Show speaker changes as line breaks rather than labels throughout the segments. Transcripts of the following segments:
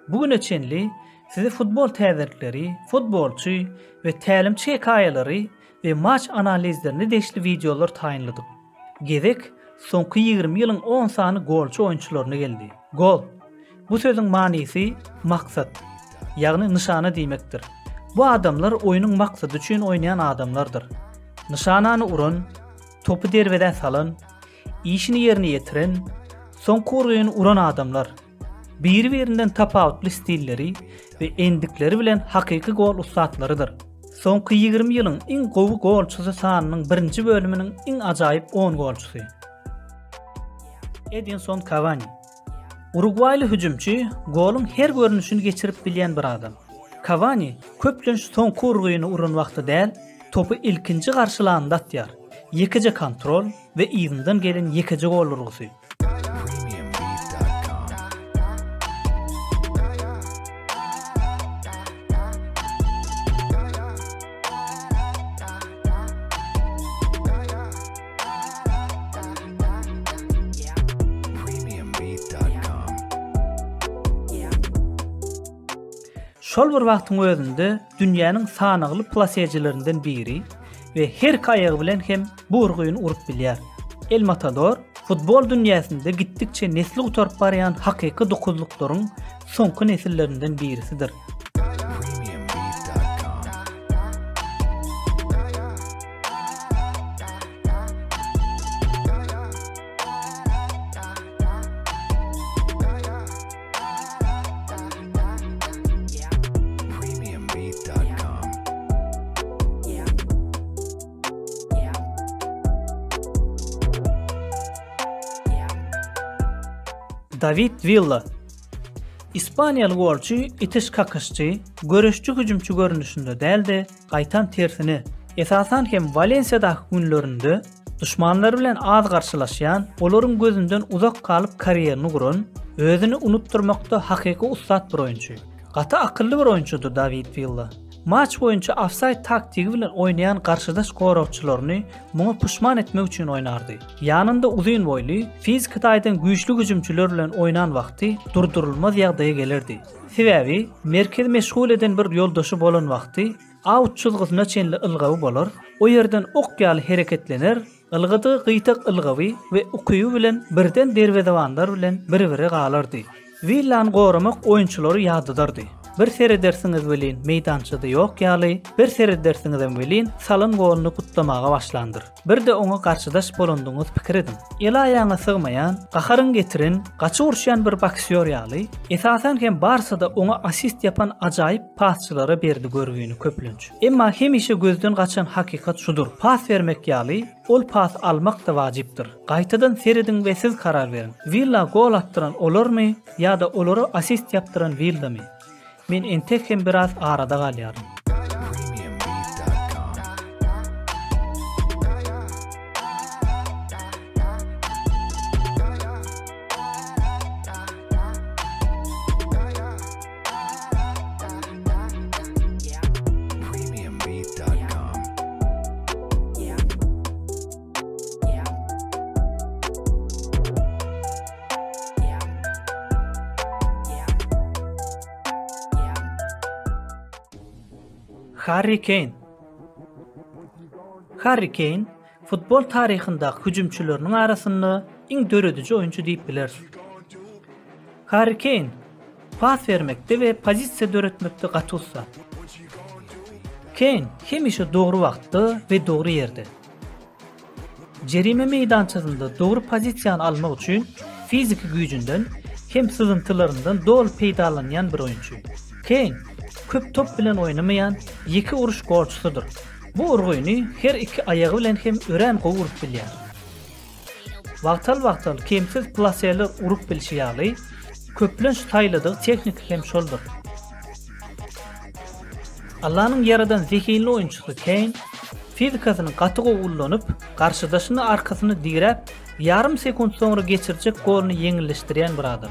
Bugün öçenli size futbol täzirlikleri, futbolçy we tälimçi hekaýalary we maç analizlerini deşli videolar taýynladyk. Gezek soňky 20 ýylyň 10 sany golçy oýunçylaryna geldi. Gol. Bu sözüň manysy maksat, ýagny nişana diýmekdir. Bu adamlar oýunyň maksady üçin oýnaýan adamlardyr. Nişanany uran, topu derweden salan, işini ýerine ýetiren, soňky urýan uran adamlar. Bir-birinden tapawutly stilleri we endikleri bilen hakyky gol ustatlarydyr. Soňky 20 ýylyň iň gowy golçysy sanynyň 1-nji bölüminiň iň ajaýyp 10 golçysy. Edinson Cavani. Uruguayly hüjümçi golun her görnüşini geçirip bilýän bir adam. Cavani köplenç soňky urgyny uran wagty däl, topu ilkinji garşylanda atýar. Ýekije kontrol we izinden gelen ýekije gol urgusy. Şol bir wagtyň özünde dünýäniň sanygly plasejilerinden biri we her kaýagy bilen hem bu urgyny urup bilýär. El Matador futbol dünýäsinde gitdikçe nesli gutarp barýan hakyky dokuzluklaryň soňky nesillerinden birisidir. David Villa. İspaniýaly golçy, itiş kakışçy, göreşçi hüjümçi görnüşinde däldi, gaýtan tersini. Esasan hem Valencia'da günlerinde düşmanlary bilen az garşylaşýan, olaryň gözünden uzak kalyp karierini guran, özüni unutturmakda hakyky ustat bir oýunçy. Gata akylly bir oýunçydy David Villa. Maç boýunça offside taktigi bilen oýnaýan garşydaş gorawçylaryny muňa puşman etmek üçin oýnardy. Ýanynda uzun boýly, fizik taýdan güýçlü hüjümçiler bilen oýnan wagty durdurulmaz ýagdaýa gelerdi. Sebäbi merkez meşgul eden bir ýoldaşy bolan wagty out çylgysyna çenli ylgawy bolar, o ýerden ok ýaly hereketlener, ylgady gyýtak ylgawy we ukyýy bilen birden derwedewandar bilen bir-biri galardy. Villany goramak oýunçylary ýadydardy. Bir seredersiňiz bilin meýdançyda ýok ýaly, bir seredersiňizem bilin salyn golunu kutlamaga başlandyr. Bir de oňa garşydaş bolandyňyz pikir edin. El aýagyna sygmaýan, gaharyň getirin, gaçy urşýan bir boksýor ýaly, esasen hem Barsada oňa assist yapan ajaýyp pasçylara berdi görgüni köplenç. Emma hemişe gözden gaçan hakykat şudur: pas bermek ýaly, ol pas almak da wajypdyr. Gaýtadan seredin we siz karar berin. Villa gol atdyran olarmy ýa-da olary assist yapdyran Villamy? Men entek hem biraz arada galýarym. Harry Kane. Harry Kane futbol taryhynda hüjümçileriniň arasynda iň dörediji oýunçy diýip biler. Harry Kane pas vermekde we pozisiýa döretmekde gaty usta. Kane hemişe dogry wagtda we dogry ýerde. Jerime meýdançasynda dogry pozisiýany almak üçin fizik güýjünden hem sızıntılarından dol peýdalanýan bir oýunçy. Kane köp top bilen oynamayan iki uruş golçusudur. Bu urgyny her iki ayagy bilen hem ören gowy urup bilýär. Wagtal kemsiz plaseler urup bilýär. Köplenç taýlady teknik hem şoldur. Allah'ın yaradan zekili oýunçysy Kane fizikasyny gaty gowullanyp, garşydaşyny arkasını diýrep, yarım sekund soňra geçirjek golny ýeňilleşdirýän bir adam.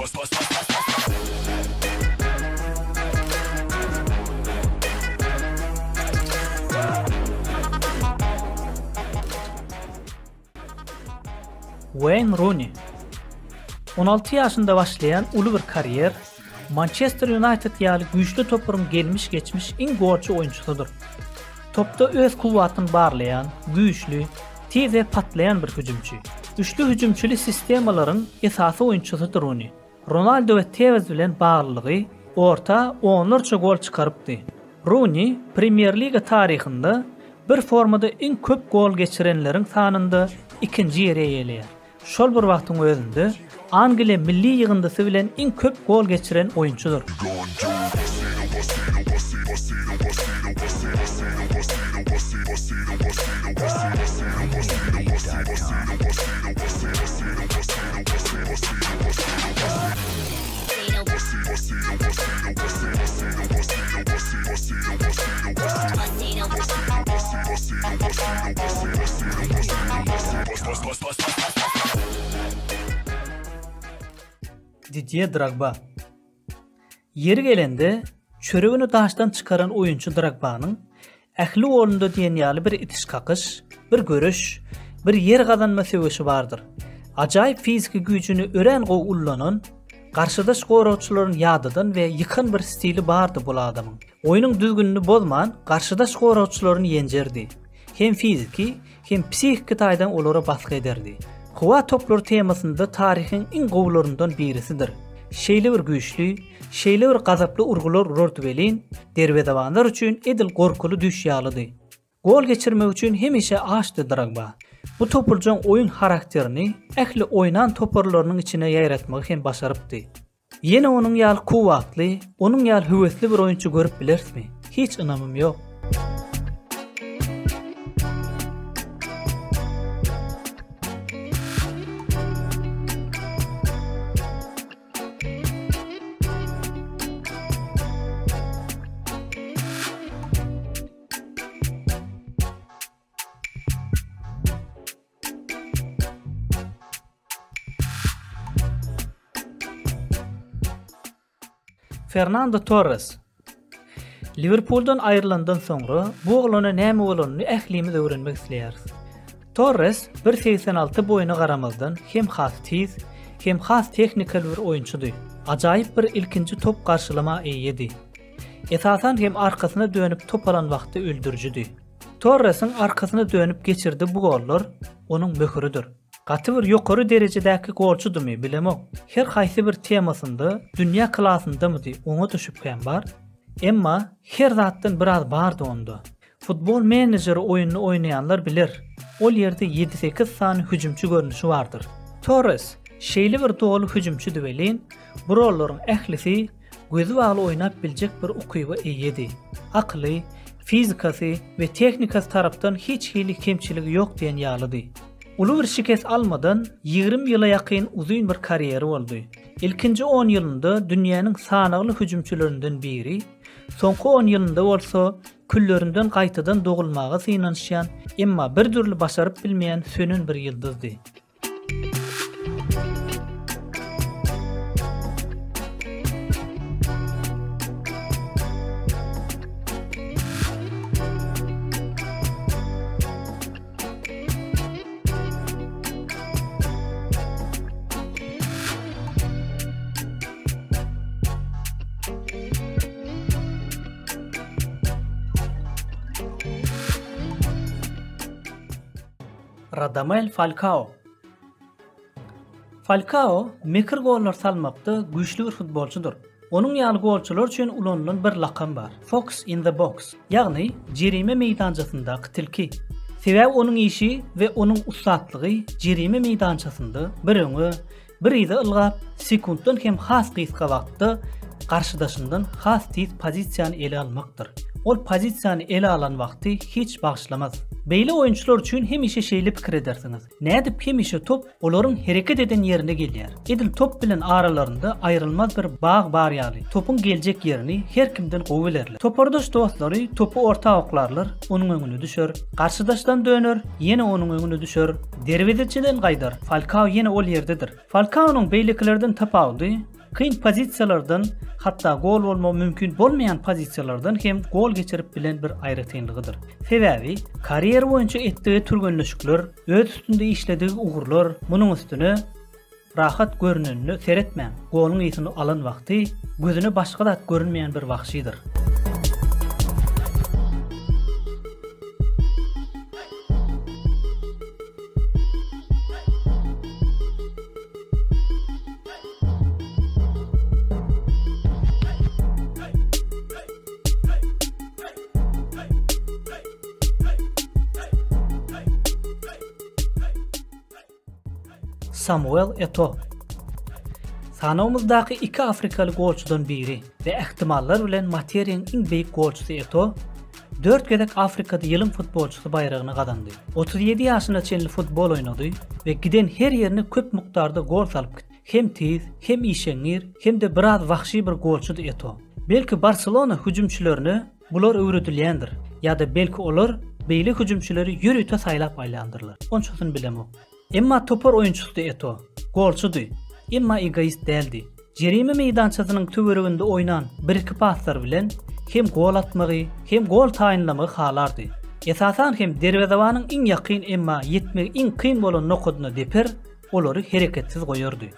Wayne Rooney 16 yaşında başlayan ulu bir kariyer Manchester United ýaly güýçli topuryň gelmiş geçmiş iň golçy oýunçusydyr. Topda öz kuwwatyny barlayan, güýçli, tez we patlayan bir hüjümçi. Üçlü hüjümçili sistemalaryň esasy oýunçusydyr Rooney. Ronaldo we Tevez bilen baglylygy orta onlarça gol çykarypdy. Rooney Premier Liga taryhynda bir formada iň köp gol geçirenleriň sanynda ikinji ýere eýelýär. Şol bir wagtyň özünde Angliýa milli ýygyndysy bilen iň köp gol geçiren oýunçudur. Didier Drogba. Yeri gelende çöregini daşdan çıkaran oyuncu Drogba'nın ähli golunda diýen ýaly bir itiş kakış, bir görüş, bir yer kazanma sebäbi bardyr. Ajaýyp fiziki güýjüni ören go ullanan, garşydaş gorawçylaryň ýadydan we ýykan bir stili bardy bu adamyň. Oýunyň düzgünlüğini bozman, garşydaş gorawçylaryny ýenjerdi. Hem fiziki, hem psihiki taýdan olara baskı ederdi. Kuwa toplar temasında tarihin iň gowlaryndan birisidir. Şeýle bir güýçli, şeýle bir gazaply urgular rortubelin derwedawanlar üçin edil gorkulu düş ýalydy. Gol geçirmek üçin hemişe açdy Drogba. Bu topurjan oyun karakterini ähli oynan toparlarynyň içine ýaýratmagy hem başarypdy. Ýene onuň ýaly kuwatly, onuň ýaly höwesli bir oyunçy görüp bilersmi? Hiç ynamym ýok. Fernando Torres. Liverpool'dan ayrılandan sonra bu oglana näme bolanyny ählimiz öwrenmek isleýäris. Torres 1.86 boyuna garamazdan hem has tiz, hem has teknikal bir oyunçudy. Ajaýyp bir ilkinji top garşylama eýedi. Esasan hem arkasyna dönüp top alan wagty öldürjüdi. Torres'in arkasyna dönüp geçirdi bu gollar onuň möhürüdür. Gaty bir ýokary derejedäki golçudymy bilemok. Her haýsy bir temasynda dünýä klasyndamydy oňa düşüp hem bar. Emma her zatdan biraz bardy onda. Futbol menejeri oýunyny oýnaýanlar bilir. Ol ýerde 7-8 sany hüjümçi görnüşi bardyr. Torres şeýle bir dolu hüjümçi dibelin, bu rollaryň ählisi gözü bagly oýnap biljek bir ukyba eýedi. Akly, fizikasy we teknikasy tarapdan hiç hili kemçiligi ýok diýen ýalydy. Ulu bir şikes almadan 20 ýyla ýakyn uzun bir kariyeri boldy. İlkinji 10 ýylynda dünýäniň sanagly hüjümçilerinden biri, soňky 10 ýylynda bolsa küllerinden gaýtadan dogulmaga synanýan, emma bir türlü başaryp bilmeýän sönün bir ýyldızdy. Radamel Falcao. Falcao mekir gollar salmakda güýçli bir futbolçudur. Onuň ýaly golçular üçin ulanylan bir lakam bar. Fox in the box. Ýagny jerime meýdançasyndaky tilki. Sebäbi onuň işi we onuň ustatlygy jerime meýdançasynda bir öňe, bir ýyzy ylgap, sekunddan hem has gysga wagtda garşydaşyndan has tiz pozisiýany ele almakdyr. ol pozisiýany ele alan wagty hiç bagşlamaz. Beýle oýunçylar üçin hemişe şeýle pikir edersiňiz. Nädip hemişe top olaryň hereket eden ýerine gelýär. Edil top bilen aralarynda aýrylmaz bir bağ bar ýaly. Topun geljek ýerini her kimden gowy bilerler. Topardaş dostlary topu orta oklarlar, onuň öňüne düşer. Garşydaşdan döner, ýene onuň öňüne düşer. Derwezeçiden gaýdar. Falcao ýene ol ýerdedir. Falcao'nun beýlekilerden tapawdy. Kıyın pozisiyalardan hatta gol olma mümkün bolmayan pozisiyalardan hem gol geçirip bilen bir aýratynlygydyr. Sebäbi kariyer boýunça etdiği türgünleşikler, öz üstünde işlediği ugurlar, munyň üstüne rahat görünenini seretmän, goluň ýetini alan wagty gözüne başga dat görünmeýän bir wagşydyr. Samuel Eto'o sanawymyzdaky iki Afrikaly golçudan biri we ihtimallar bilen materiýanyň iň beýik golçusy Eto'o 4 gezek Afrikada ýylyň futbolçusy bayragyny gadandy. 37 ýaşyna çenli futbol oýnady we giden her ýerine köp mukdarda gol salyp gitdi. Hem tiz, hem işeňir, hem de biraz wahşy bir golçudy Eto'o. Belki Barcelona hüjümçilerini bular öwredilýändir. Ýa-da belki olar beýle hüjümçileri ýürüte saýlap aýlandyrlar. Onçusyny bilemok. Emma topar oyunçusy Eto'o, golçudy. Emma egoist däldi. Jerime meýdançasynyň töwereginde oynan bir-iki paslar bilen hem gol atmagy, hem gol taýynlamagy halardy. Esasan hem derwezewanyň iň ýakyn emma ýetmegi iň kyn bolan nokudyna deper, olary hereketsiz goýardy.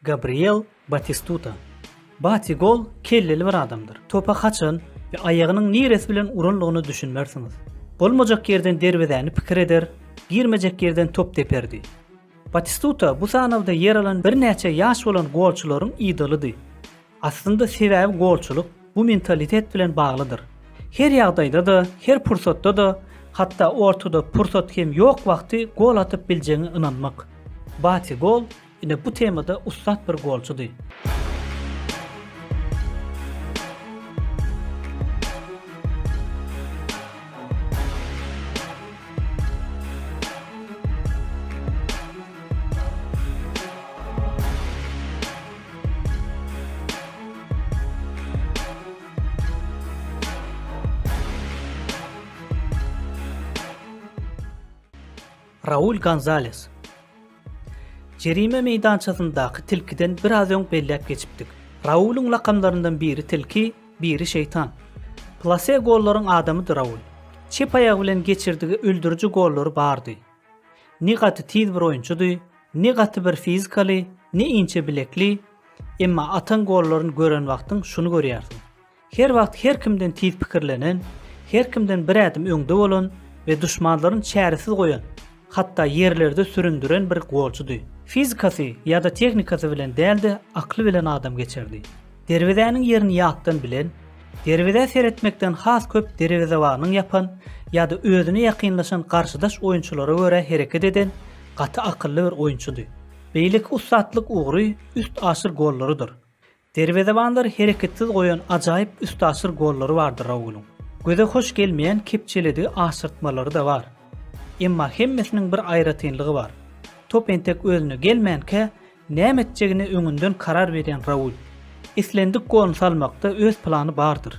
Gabriel Batistuta. Batigol kelleli bir adamdır. Topa kaçın ve ayağının niresi bilen urunluğunu düşünmersiňiz. Bolmajak yerden derwezäni pikir eder, girmejek yerden top teperdi. Batistuta bu sanawda yer alan bir näçe ýaş bolan golçularyň idolydy. Aslında sebäbi golçuluk bu mentalitet bilen baglydyr. Her ýagdaýda da, her pursatda da, hatta ortada pursat hem ýok wagty gol atyp biljeğine inanmak. Batigol ine bu temada ustat bir golçudy. Raul Gonzalez. Jerime meýdançasyndaky tilkiden biraz öň belläp geçipdik. Raul'un lakamlarından biri tilki, biri şeytan. Plase gollaryň adamydyr Raul. Çep ayağı bilen geçirdiği öldürücü golları bardy. Ne gaty tiz bir oýunçudy, ne gaty bir fizikaly, ne inçe bilekli, emma atan gollaryny gören wagtyň şunu görýärsiň. Her wagt her kimden tiz pikirlenen, her kimden bir adım öňde bolan we düşmanlaryny çäresiz goýan, hatta yerlerde süründüren bir golçudy. Fizikasy ýa-da teknikasy bilen däldi, akly bilen adam geçirdi. Derwezäniň ýerini ýatdan bilen, derweze seretmekden has köp derwezewanyň yapan ýa-da özüne ýakynlaşan garşydaş oýunçulara görä hereket eden gaty akylly bir oýunçudy. Beýlik ustatlyk ugry üst aşyr gollarydyr. Derwezewanlar hereketsiz goýan ajaýyp üst aşyr gollary bardyr Raul'un. Göze hoş gelmeýän kepçeledi aşyrtmalary da bar. Emma hemmesiniň bir aýratynlygy bar. Top entek özüne gelmänke näme etjegini öňünden karar beren Raul. Islendik gol salmakda öz plany bardyr.